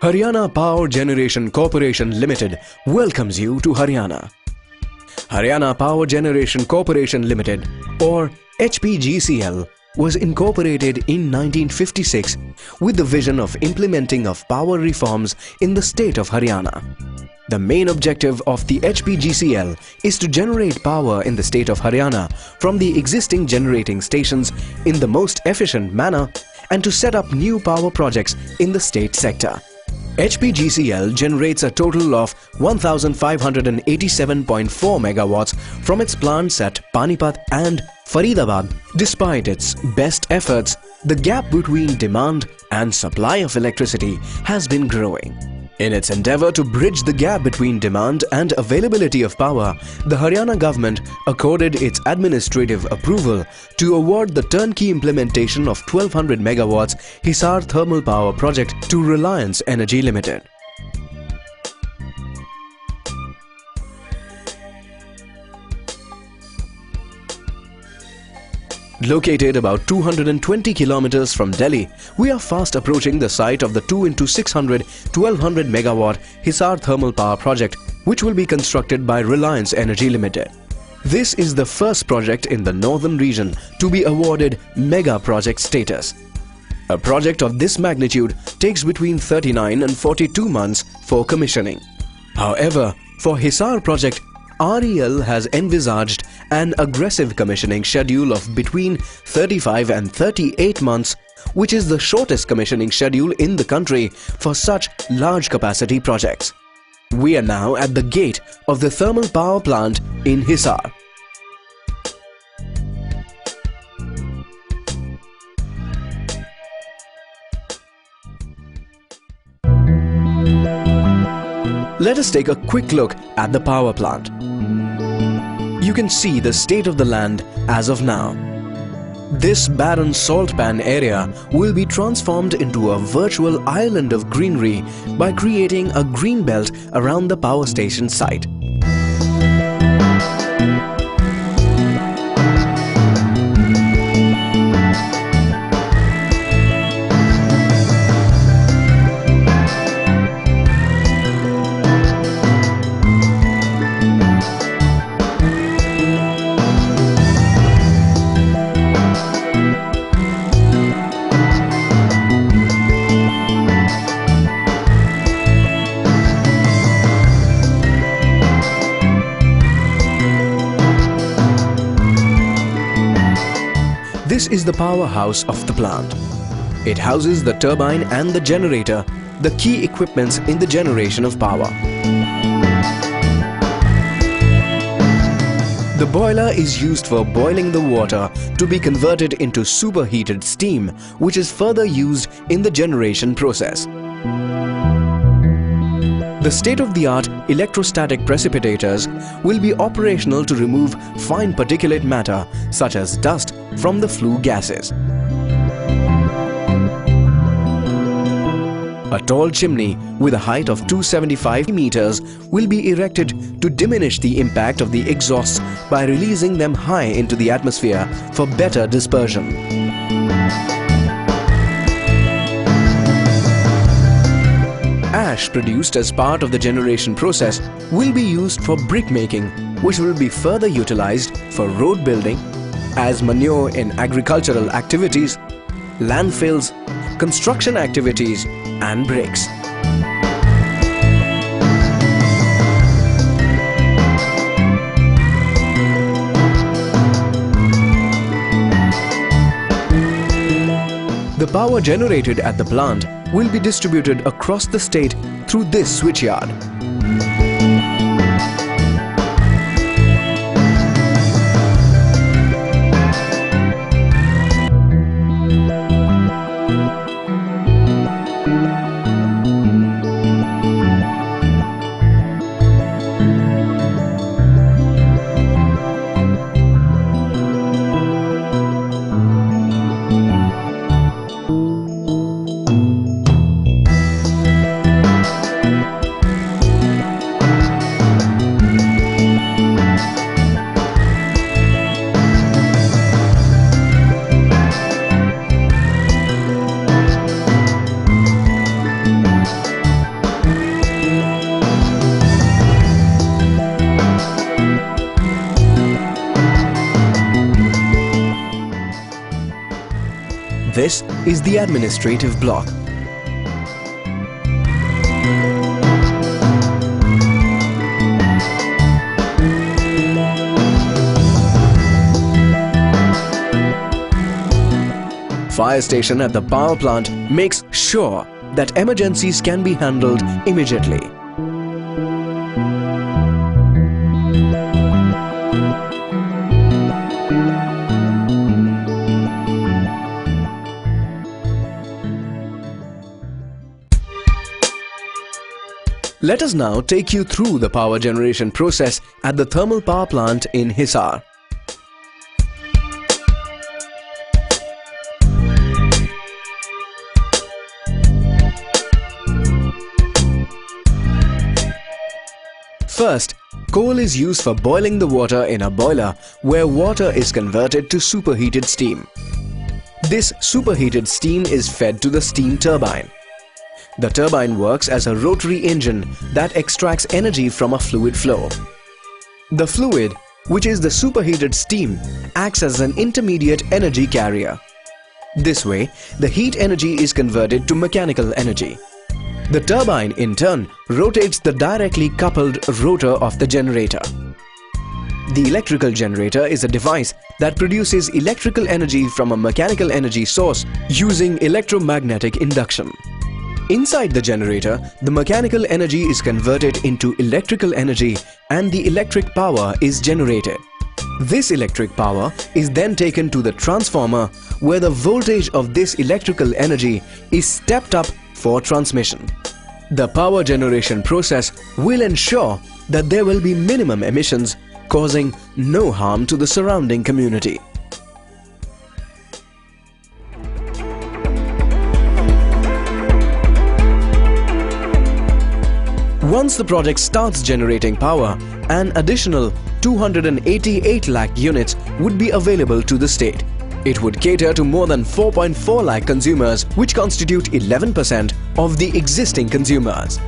Haryana Power Generation Corporation Limited welcomes you to Haryana. Haryana Power Generation Corporation Limited, or HPGCL, was incorporated in 1956 with the vision of implementing of power reforms in the state of Haryana. The main objective of the HPGCL is to generate power in the state of Haryana from the existing generating stations in the most efficient manner and to set up new power projects in the state sector. HPGCL generates a total of 1587.4 megawatts from its plants at Panipat and Faridabad. Despite its best efforts, the gap between demand and supply of electricity has been growing. In its endeavour to bridge the gap between demand and availability of power, the Haryana government accorded its administrative approval to award the turnkey implementation of 1200 megawatts Hisar Thermal Power Project to Reliance Energy Limited. Located about 220 kilometers from Delhi, we are fast approaching the site of the 2x600 1200 megawatt Hisar Thermal Power Project, which will be constructed by Reliance Energy Limited. This is the first project in the northern region to be awarded mega project status. A project of this magnitude takes between 39 and 42 months for commissioning. However, for Hisar project, REL has envisaged an aggressive commissioning schedule of between 35 and 38 months, which is the shortest commissioning schedule in the country for such large capacity projects. We are now at the gate of the thermal power plant in Hisar. Let us take a quick look at the power plant. You can see the state of the land as of now. This barren salt pan area will be transformed into a virtual island of greenery by creating a green belt around the power station site. This is the powerhouse of the plant. It houses the turbine and the generator, the key equipments in the generation of power. The boiler is used for boiling the water to be converted into superheated steam, which is further used in the generation process. The state-of-the-art electrostatic precipitators will be operational to remove fine particulate matter such as dust from the flue gases. A tall chimney with a height of 275 meters will be erected to diminish the impact of the exhausts by releasing them high into the atmosphere for better dispersion. Ash produced as part of the generation process will be used for brick making, which will be further utilized for road building, as manure in agricultural activities, landfills, construction activities and bricks. The power generated at the plant will be distributed across the state through this switchyard. This is the administrative block. Fire station at the power plant makes sure that emergencies can be handled immediately. Let us now take you through the power generation process at the thermal power plant in Hisar. First, coal is used for boiling the water in a boiler where water is converted to superheated steam. This superheated steam is fed to the steam turbine. The turbine works as a rotary engine that extracts energy from a fluid flow. The fluid, which is the superheated steam, acts as an intermediate energy carrier. This way, the heat energy is converted to mechanical energy. The turbine, in turn, rotates the directly coupled rotor of the generator. The electrical generator is a device that produces electrical energy from a mechanical energy source using electromagnetic induction. Inside the generator, the mechanical energy is converted into electrical energy and the electric power is generated. This electric power is then taken to the transformer where the voltage of this electrical energy is stepped up for transmission. The power generation process will ensure that there will be minimum emissions, causing no harm to the surrounding community. Once the project starts generating power, an additional 288 lakh units would be available to the state. It would cater to more than 4.4 lakh consumers, which constitute 11% of the existing consumers.